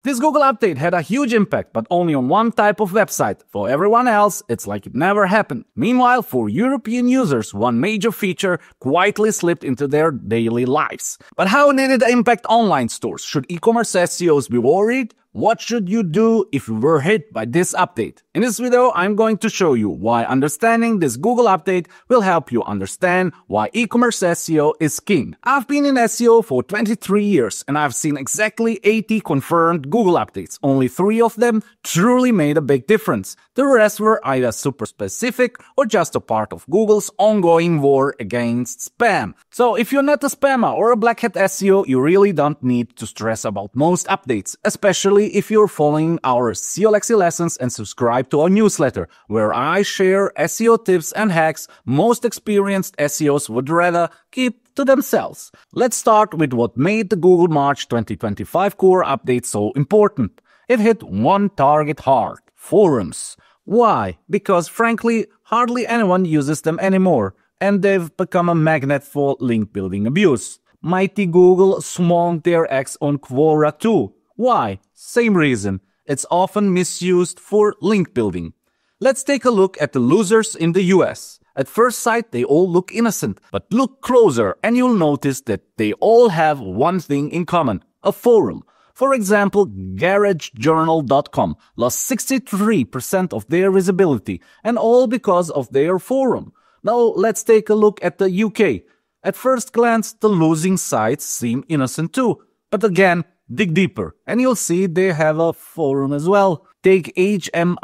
This Google update had a huge impact, but only on one type of website. For everyone else, it's like it never happened. Meanwhile, for European users, one major feature quietly slipped into their daily lives. But how did it impact online stores? Should e-commerce SEOs be worried? What should you do if you were hit by this update? In this video, I'm going to show you why understanding this Google update will help you understand why e-commerce SEO is king. I've been in SEO for 23 years and I've seen exactly 80 confirmed Google updates. Only 3 of them truly made a big difference. The rest were either super specific or just a part of Google's ongoing war against spam. So if you're not a spammer or a black hat SEO, you really don't need to stress about most updates, especially if you're following our SEOLAXY lessons and subscribe to our newsletter, where I share SEO tips and hacks most experienced SEOs would rather keep to themselves. Let's start with what made the Google March 2025 core update so important. It hit one target hard: forums. Why? Because frankly, hardly anyone uses them anymore, and they've become a magnet for link building abuse. Mighty Google swung their axe on Quora too. Why? Same reason. It's often misused for link building. Let's take a look at the losers in the US. At first sight, they all look innocent, but look closer and you'll notice that they all have one thing in common: a forum. For example, GarageJournal.com lost 63% of their visibility, and all because of their forum. Now let's take a look at the UK. At first glance, the losing sites seem innocent too, but again, dig deeper, and you'll see they have a forum as well. Take hmrc.co.uk,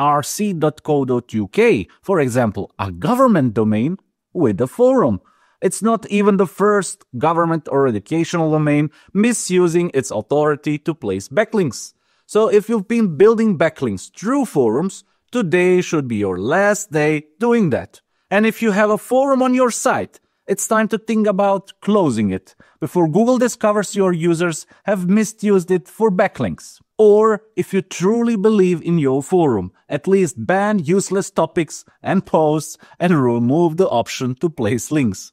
for example, a government domain with a forum. It's not even the first government or educational domain misusing its authority to place backlinks. So if you've been building backlinks through forums, today should be your last day doing that. And if you have a forum on your site, it's time to think about closing it before Google discovers your users have misused it for backlinks. Or, if you truly believe in your forum, at least ban useless topics and posts and remove the option to place links.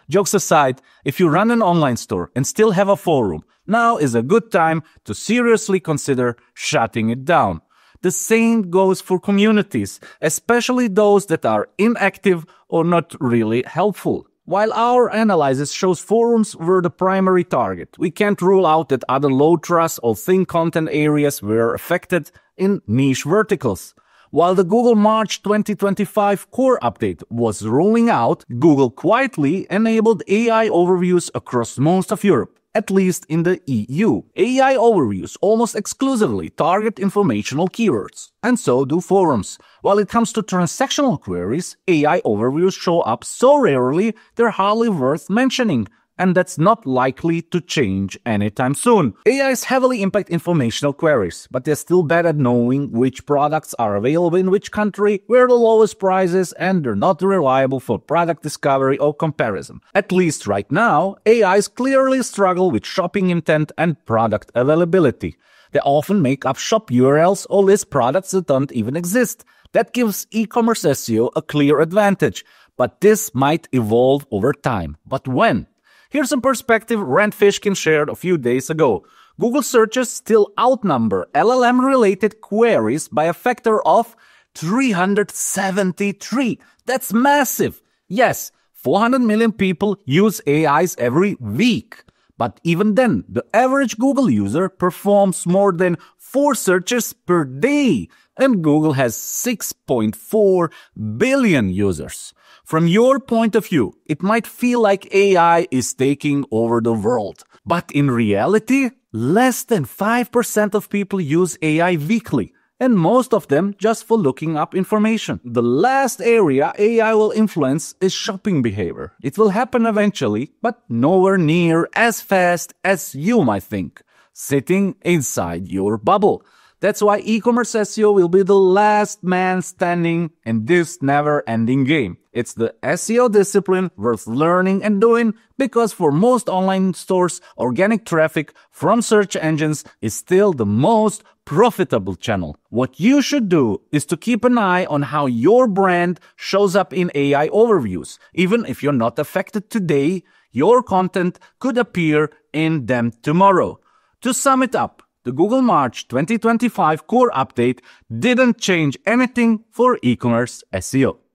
Jokes aside, if you run an online store and still have a forum, now is a good time to seriously consider shutting it down. The same goes for communities, especially those that are inactive or not really helpful. While our analysis shows forums were the primary target, we can't rule out that other low-trust or thin content areas were affected in niche verticals. While the Google March 2025 core update was rolling out, Google quietly enabled AI overviews across most of Europe, at least in the EU. AI overviews almost exclusively target informational keywords, and so do forums. While it comes to transactional queries, AI overviews show up so rarely they're hardly worth mentioning, and that's not likely to change anytime soon. AIs heavily impact informational queries, but they're still bad at knowing which products are available in which country, where the lowest price is, and they're not reliable for product discovery or comparison. At least right now, AIs clearly struggle with shopping intent and product availability. They often make up shop URLs or list products that don't even exist. That gives e-commerce SEO a clear advantage, but this might evolve over time. But when? Here's some perspective Rand Fishkin shared a few days ago. Google searches still outnumber LLM-related queries by a factor of 373. That's massive. Yes, 400 million people use AIs every week. But even then, the average Google user performs more than 4 searches per day, and Google has 6.4 billion users. From your point of view, it might feel like AI is taking over the world. But in reality, less than 5% of people use AI weekly, and most of them just for looking up information. The last area AI will influence is shopping behavior. It will happen eventually, but nowhere near as fast as you might think, sitting inside your bubble. That's why e-commerce SEO will be the last man standing in this never-ending game. It's the SEO discipline worth learning and doing because for most online stores, organic traffic from search engines is still the most profitable channel. What you should do is to keep an eye on how your brand shows up in AI overviews. Even if you're not affected today, your content could appear in them tomorrow. To sum it up, The Google March 2025 core update didn't change anything for e-commerce SEO.